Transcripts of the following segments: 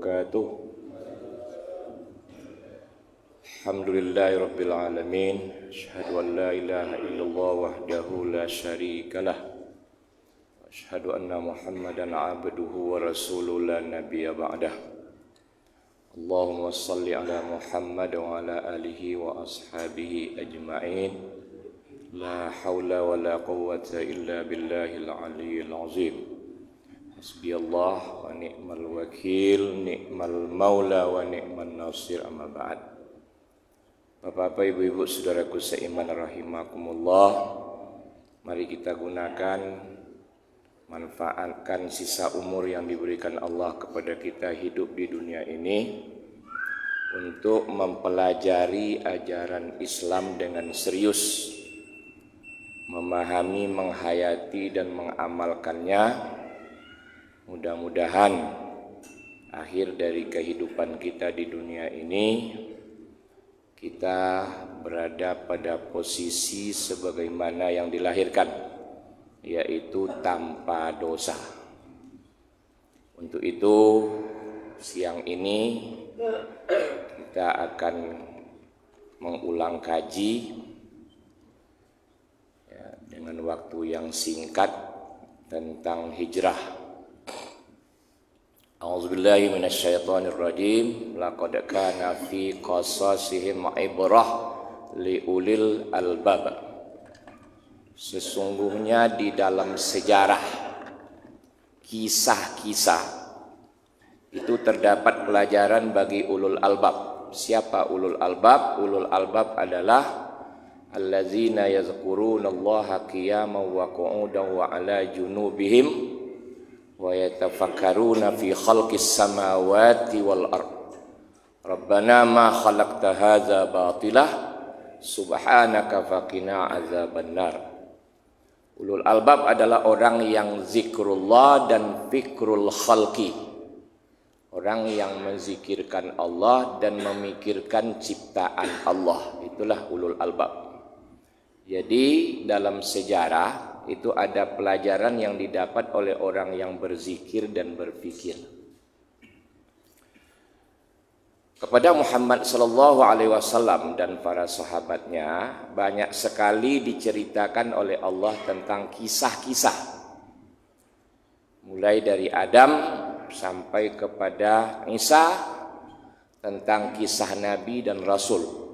wabarakatuh. Alhamdulillahirabbil alamin. Asyhadu an la ilaha illallah wahdahu la syarikalah. Asyhadu anna Muhammadan abduhu wa rasuluhu la nabiyya ba'dah. Allahumma shalli ala Muhammad wa ala alihi wa ashabihi ajma'in. La haula wa la quwwata illa billahil aliyyil azim. Hasbiyallah wa ni'mal wakil, ni'mal maula wa ni'man nasir, amma ba'd. Bapak-bapak, ibu-ibu, saudaraku seiman rahimakumullah, mari kita gunakan, manfaatkan sisa umur yang diberikan Allah kepada kita hidup di dunia ini untuk mempelajari ajaran Islam dengan serius, memahami, menghayati dan mengamalkannya. Mudah-mudahan akhir dari kehidupan kita di dunia ini kita berada pada posisi sebagaimana yang dilahirkan, yaitu tanpa dosa. Untuk itu siang ini kita akan mengulang kaji dengan waktu yang singkat tentang hijrah. A'udzubillahi minasyaitonir rajim. Laqad kana fi qasasihim ibrah liulil albab. Sesungguhnya di dalam sejarah kisah-kisah itu terdapat pelajaran bagi ulul albab. Siapa ulul albab? Ulul albab adalah allazina yazkurunallaha qiyaman wa qu'udan wa ala junubihim wa yatafakkaruna fi khalqis samawati wal ard. Rabbana ma khalaqta hadza batilah subhanaka faqina azabannar. Ulul albab adalah orang yang zikrullah dan fikrul khalqi. Orang yang menzikirkan Allah dan memikirkan ciptaan Allah. Itulah ulul albab. Jadi dalam sejarah itu ada pelajaran yang didapat oleh orang yang berzikir dan berpikir. Kepada Muhammad sallallahu alaihi wasallam dan para sahabatnya banyak sekali diceritakan oleh Allah tentang kisah-kisah. Mulai dari Adam sampai kepada Isa, tentang kisah Nabi dan Rasul.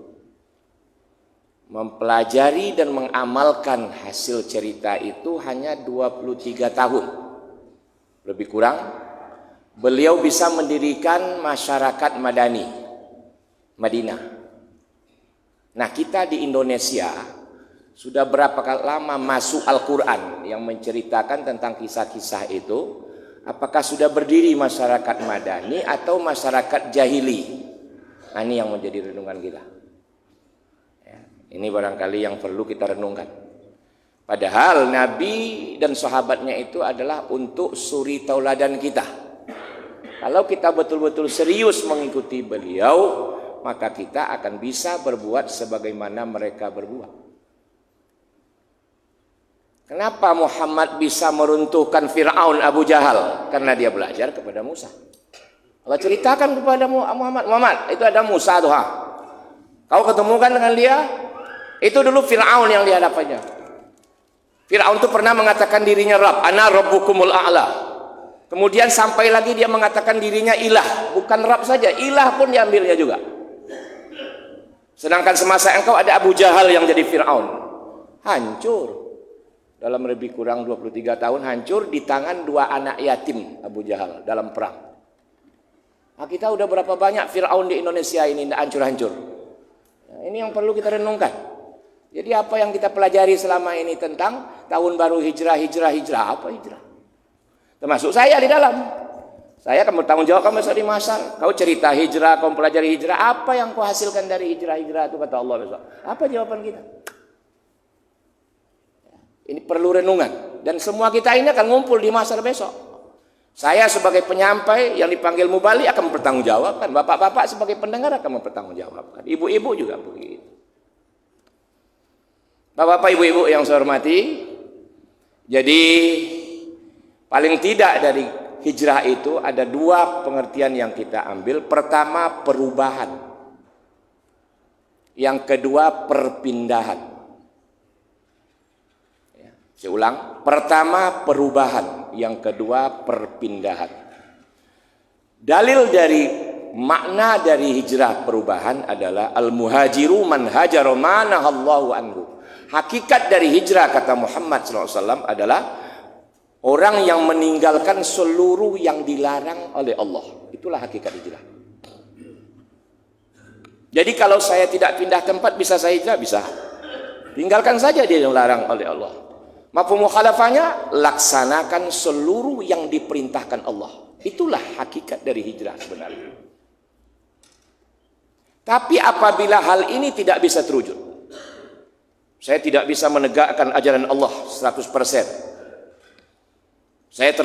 Mempelajari dan mengamalkan hasil cerita itu hanya 23 tahun. Lebih kurang, beliau bisa mendirikan masyarakat Madani, Madinah. Nah, kita di Indonesia sudah berapa lama masuk Al-Quran yang menceritakan tentang kisah-kisah itu? Apakah sudah berdiri masyarakat Madani atau masyarakat jahili? Nah, ini yang menjadi renungan kita. Ini barangkali yang perlu kita renungkan. Padahal Nabi dan sahabatnya itu adalah untuk suri tauladan kita. Kalau kita betul-betul serius mengikuti beliau, maka kita akan bisa berbuat sebagaimana mereka berbuat. Kenapa Muhammad bisa meruntuhkan Fir'aun Abu Jahal? Karena dia belajar kepada Musa. Allah ceritakan kepada Muhammad, itu ada Musa tuh. Kau ketemukan dengan dia? Itu dulu Fir'aun yang di hadapannya. Fir'aun itu pernah mengatakan dirinya Rabb, ana rabbukumul a'la. Kemudian sampai lagi dia mengatakan dirinya ilah, bukan Rabb saja, ilah pun diambilnya juga. Sedangkan semasa engkau ada Abu Jahal yang jadi Fir'aun. Hancur. Dalam lebih kurang 23 tahun hancur di tangan dua anak yatim Abu Jahal dalam perang. Nah, kita udah berapa banyak Fir'aun di Indonesia ini hancur-hancur. Nah, ini yang perlu kita renungkan. Jadi apa yang kita pelajari selama ini tentang tahun baru hijrah, apa hijrah? Termasuk saya di dalam. Saya akan bertanggung jawab kamu besok di mahsyar. Kau cerita hijrah, kau pelajari hijrah, apa yang kau hasilkan dari hijrah itu kata Allah besok? Apa jawaban kita? Ini perlu renungan. Dan semua kita ini akan ngumpul di mahsyar besok. Saya sebagai penyampai yang dipanggil mubali akan bertanggung jawabkan. Bapak-bapak sebagai pendengar akan mempertanggung jawabkan. Ibu-ibu juga begitu. Bapak-bapak, ibu-ibu yang saya hormati, jadi paling tidak dari hijrah itu ada dua pengertian yang kita ambil. Pertama, perubahan. Yang kedua, perpindahan. Saya ulang, pertama perubahan, yang kedua perpindahan. Dalil dari makna dari hijrah perubahan adalah al-muhajiru man hajara ma nahallahu anhu. Hakikat dari hijrah kata Muhammad SAW adalah orang yang meninggalkan seluruh yang dilarang oleh Allah. Itulah hakikat hijrah. Jadi kalau saya tidak pindah tempat, bisa saya hijrah? Bisa. Tinggalkan saja dia yang dilarang oleh Allah. Mafhum mukhalafahnya, laksanakan seluruh yang diperintahkan Allah. Itulah hakikat dari hijrah sebenarnya. Tapi apabila hal ini tidak bisa terwujud, saya tidak bisa menegakkan ajaran Allah 100%. Saya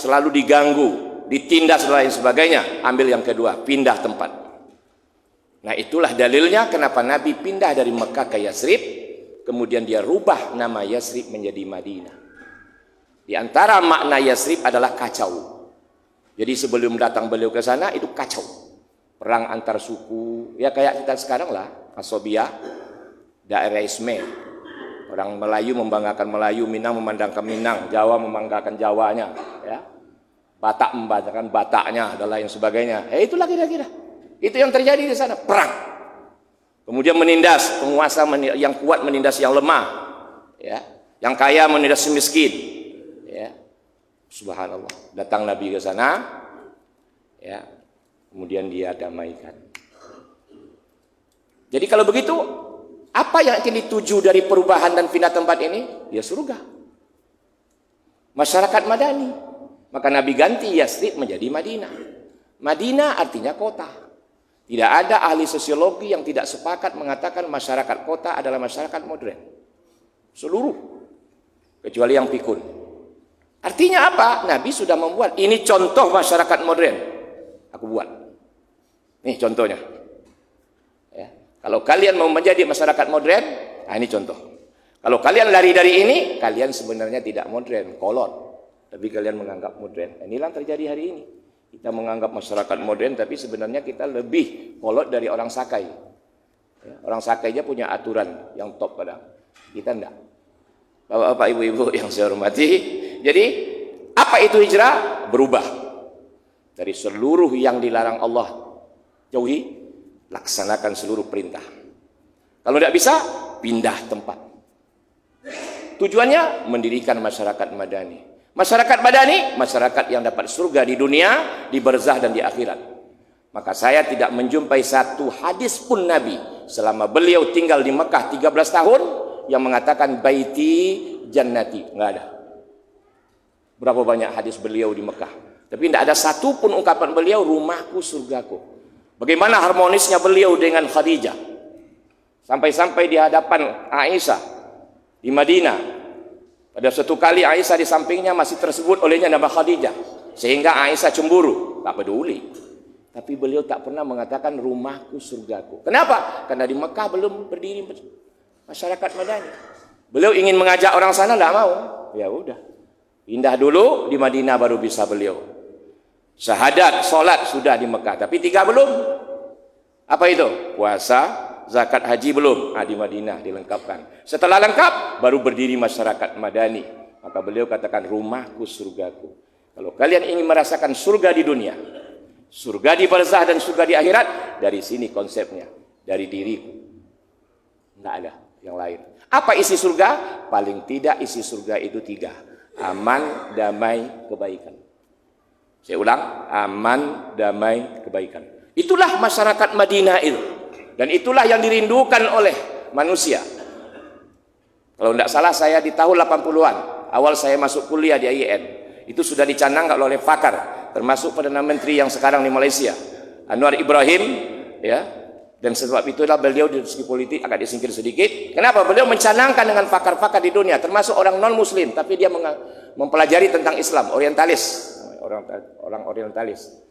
selalu diganggu, ditindas dan lain sebagainya. Ambil yang kedua, pindah tempat. Nah, itulah dalilnya kenapa Nabi pindah dari Mekah ke Yasrib. Kemudian dia rubah nama Yasrib menjadi Madinah. Di antara makna Yasrib adalah kacau. Jadi sebelum datang beliau ke sana itu kacau. Perang antar suku, ya kayak kita sekarang lah, Asobia, daerah Isme. Orang Melayu membanggakan Melayu, Minang memandangkan Minang, Jawa membanggakan Jawanya, ya. Batak membanggakan Bataknya dan lain sebagainya. Itulah kira-kira. Itu yang terjadi di sana, perang. Kemudian menindas, penguasa yang kuat menindas yang lemah, ya. Yang kaya menindas yang miskin, ya. Subhanallah. Datang Nabi ke sana, ya. Kemudian dia damaikan. Jadi kalau begitu, apa yang akan dituju dari perubahan dan pindah tempat ini? Ya surga. Masyarakat Madani. Maka Nabi ganti Yasrib menjadi Madinah. Madinah artinya kota. Tidak ada ahli sosiologi yang tidak sepakat mengatakan masyarakat kota adalah masyarakat modern. Seluruh. Kecuali yang pikun. Artinya apa? Nabi sudah membuat. Ini contoh masyarakat modern. Aku buat. Nih contohnya. Ya. Kalau kalian mau menjadi masyarakat modern, nah ini contoh. Kalau kalian lari dari ini, kalian sebenarnya tidak modern, kolot. Tapi kalian menganggap modern. Inilah yang terjadi hari ini. Kita menganggap masyarakat modern, tapi sebenarnya kita lebih kolot dari orang Sakai. Ya, orang Sakai aja punya aturan yang top pada kita enggak. Bapak-bapak, ibu-ibu yang saya hormati. Jadi, apa itu hijrah? Berubah. Dari seluruh yang dilarang Allah jauhi, laksanakan seluruh perintah. Kalau tidak bisa, pindah tempat. Tujuannya mendirikan masyarakat Madani. Masyarakat Madani, masyarakat yang dapat surga di dunia, di barzah dan di akhirat. Maka saya tidak menjumpai satu hadis pun Nabi selama beliau tinggal di Mekah 13 tahun yang mengatakan baiti jannati. Enggak ada. Berapa banyak hadis beliau di Mekah. Tapi tidak ada satu pun ungkapan beliau rumahku surgaku. Bagaimana harmonisnya beliau dengan Khadijah. Sampai-sampai di hadapan Aisyah di Madinah. Pada suatu kali Aisyah di sampingnya masih tersebut olehnya nama Khadijah. Sehingga Aisyah cemburu. Tak peduli. Tapi beliau tak pernah mengatakan rumahku surgaku. Kenapa? Karena di Mekah belum berdiri masyarakat Madani. Beliau ingin mengajak orang sana, tidak mau. Ya udah. Pindah dulu, di Madinah baru bisa beliau. Syahadat, sholat sudah di Mekah. Tapi 3 belum. Apa itu? Puasa. Zakat haji belum, di Madinah dilengkapkan. Setelah lengkap, baru berdiri masyarakat Madani. Maka beliau katakan, rumahku surgaku. Kalau kalian ingin merasakan surga di dunia, surga di barzah dan surga di akhirat, dari sini konsepnya, dari diriku. Tidak ada yang lain. Apa isi surga? Paling tidak isi surga itu 3. Aman, damai, kebaikan. Saya ulang, aman, damai, kebaikan. Itulah masyarakat Madinah itu. Dan itulah yang dirindukan oleh manusia. Kalau tidak salah saya di tahun 80-an, awal saya masuk kuliah di IAIN, itu sudah dicanangkan oleh pakar, termasuk Perdana Menteri yang sekarang di Malaysia, Anwar Ibrahim, ya. Dan sebab itulah beliau di segi politik agak disingkir sedikit. Kenapa? Beliau mencanangkan dengan pakar-pakar di dunia, termasuk orang non-Muslim, tapi dia mempelajari tentang Islam, orientalis, orang orientalis.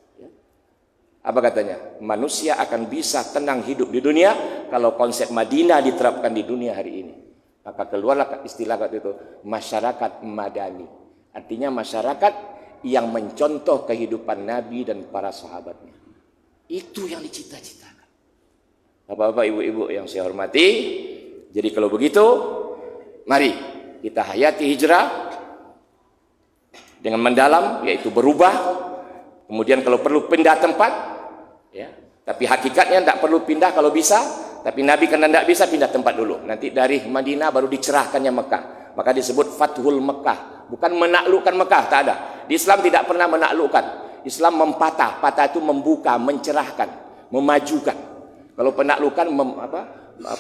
Apa katanya? Manusia akan bisa tenang hidup di dunia kalau konsep Madinah diterapkan di dunia hari ini. Maka keluarlah istilah waktu itu, masyarakat Madani. Artinya masyarakat yang mencontoh kehidupan Nabi dan para sahabatnya. Itu yang dicita-citakan. Bapak-bapak, ibu-ibu yang saya hormati, jadi kalau begitu, mari kita hayati hijrah dengan mendalam, yaitu berubah. Kemudian kalau perlu pindah tempat, ya. Tapi hakikatnya tidak perlu pindah kalau bisa. Tapi Nabi karena tidak bisa, pindah tempat dulu. Nanti dari Madinah baru dicerahkannya Mekah. Maka disebut Fathul Mekah. Bukan menaklukkan Mekah, tak ada. Di Islam tidak pernah menaklukkan. Islam mempatah. Patah itu membuka, mencerahkan, memajukan. Kalau penaklukan,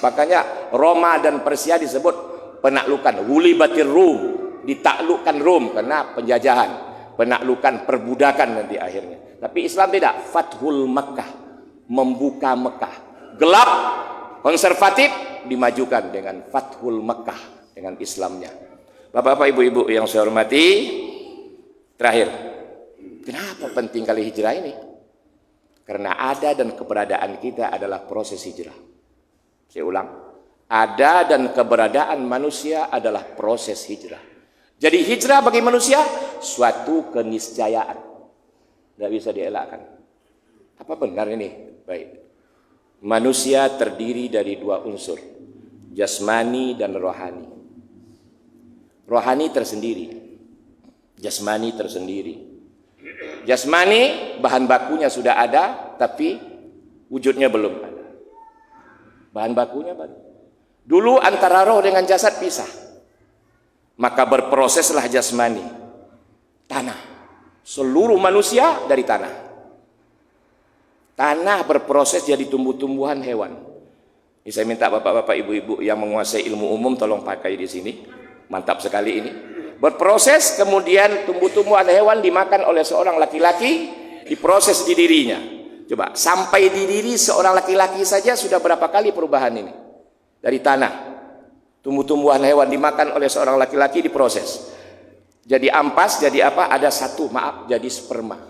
makanya Roma dan Persia disebut penaklukan. Wulibatir Rum, ditaklukkan Rum karena penjajahan. Penaklukan, perbudakan nanti akhirnya. Tapi Islam tidak. Fathul Mekah, membuka Mekah. Gelap, konservatif, dimajukan dengan Fathul Mekah, dengan Islamnya. Bapak-bapak, ibu-ibu yang saya hormati, terakhir, kenapa penting kali hijrah ini? Karena ada dan keberadaan kita adalah proses hijrah. Saya ulang, ada dan keberadaan manusia adalah proses hijrah. Jadi hijrah bagi manusia suatu keniscayaan, tidak bisa dielakkan. Apa benar ini? Baik. Manusia terdiri dari dua unsur, jasmani dan rohani. Rohani tersendiri, jasmani tersendiri. Jasmani bahan bakunya sudah ada, tapi wujudnya belum ada. Bahan bakunya baru. Dulu antara roh dengan jasad pisah. Maka berproseslah jasmani. Tanah. Seluruh manusia dari tanah. Tanah berproses jadi tumbuh-tumbuhan hewan. Ini saya minta bapak-bapak, ibu-ibu yang menguasai ilmu umum tolong pakai di sini. Mantap sekali ini. Berproses, kemudian tumbuh-tumbuhan hewan dimakan oleh seorang laki-laki, diproses di dirinya. Coba, sampai di diri seorang laki-laki saja sudah berapa kali perubahan ini? Dari tanah, tumbuh-tumbuhan hewan dimakan oleh seorang laki-laki, diproses. Jadi ampas, jadi apa? Ada satu, jadi sperma.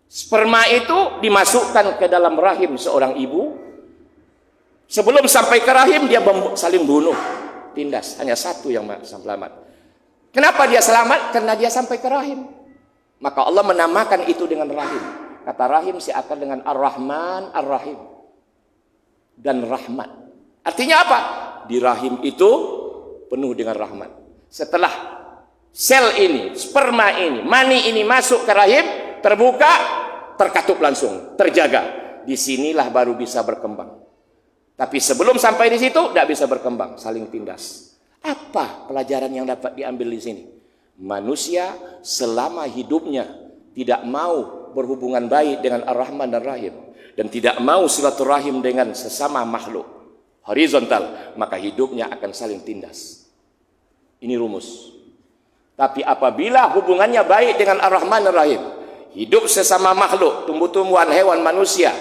Sperma itu dimasukkan ke dalam rahim seorang ibu. Sebelum sampai ke rahim, dia saling bunuh. Tindas, hanya satu yang selamat. Kenapa dia selamat? Karena dia sampai ke rahim. Maka Allah menamakan itu dengan rahim. Kata rahim seakan dengan Ar-Rahman, Ar-Rahim. Dan rahmat. Artinya apa? Di rahim itu penuh dengan rahmat. Setelah sel ini, sperma ini, mani ini masuk ke rahim, terbuka, terkatup langsung, terjaga. Disinilah baru bisa berkembang. Tapi sebelum sampai di situ, tidak bisa berkembang, saling tindas. Apa pelajaran yang dapat diambil di sini? Manusia selama hidupnya tidak mau berhubungan baik dengan Ar-Rahman dan Rahim, dan tidak mau silaturahim dengan sesama makhluk horizontal, maka hidupnya akan saling tindas. Ini rumus. Tapi apabila hubungannya baik dengan Ar-Rahman dan Rahim, hidup sesama makhluk, tumbuh-tumbuhan, hewan, manusia,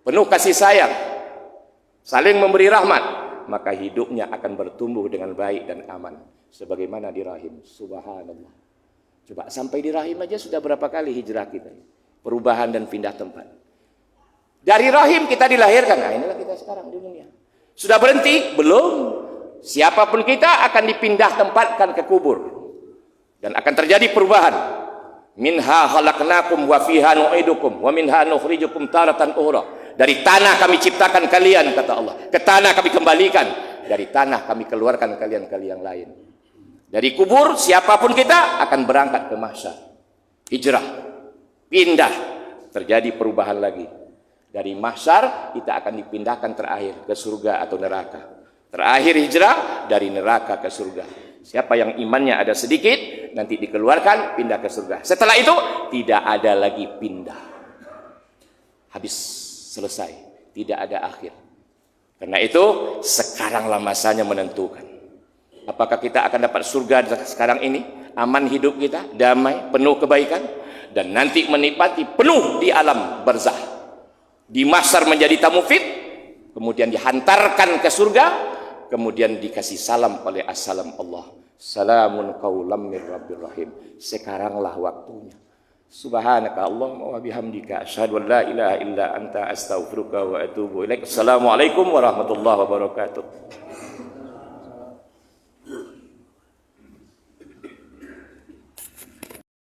penuh kasih sayang, saling memberi rahmat, maka hidupnya akan bertumbuh dengan baik dan aman. Sebagaimana di rahim. Subhanallah. Coba sampai di rahim aja sudah berapa kali hijrah kita. Perubahan dan pindah tempat. Dari rahim kita dilahirkan. Nah inilah kita sekarang di dunia. Sudah berhenti? Belum. Siapapun kita akan dipindah tempatkan ke kubur. Dan akan terjadi perubahan. Minha khalaqnakum wa fiha nu'idukum wa minha nukhrijukum taratan ukhra. Dari tanah kami ciptakan kalian, kata Allah. Ke tanah kami kembalikan. Dari tanah kami keluarkan kalian yang lain. Dari kubur, siapapun kita akan berangkat ke mahsyar. Hijrah. Pindah. Terjadi perubahan lagi. Dari mahsyar, kita akan dipindahkan terakhir ke surga atau neraka. Terakhir hijrah, dari neraka ke surga. Siapa yang imannya ada sedikit, nanti dikeluarkan, pindah ke surga. Setelah itu, tidak ada lagi pindah. Habis. Selesai, tidak ada akhir. Karena itu sekaranglah masanya menentukan. Apakah kita akan dapat surga sekarang ini, aman hidup kita, damai, penuh kebaikan, dan nanti menikmati penuh di alam barzah. Di mahsyar menjadi tamu fit, kemudian dihantarkan ke surga, kemudian dikasih salam oleh assalam Allah. Salamun qaulam mir rabbir rahim. Sekaranglah waktunya. Subhanaka Allahumma wa bihamdika asyhadu an la ilaha illa anta astaghfiruka wa atubu ilaik. Assalamualaikum warahmatullahi wabarakatuh.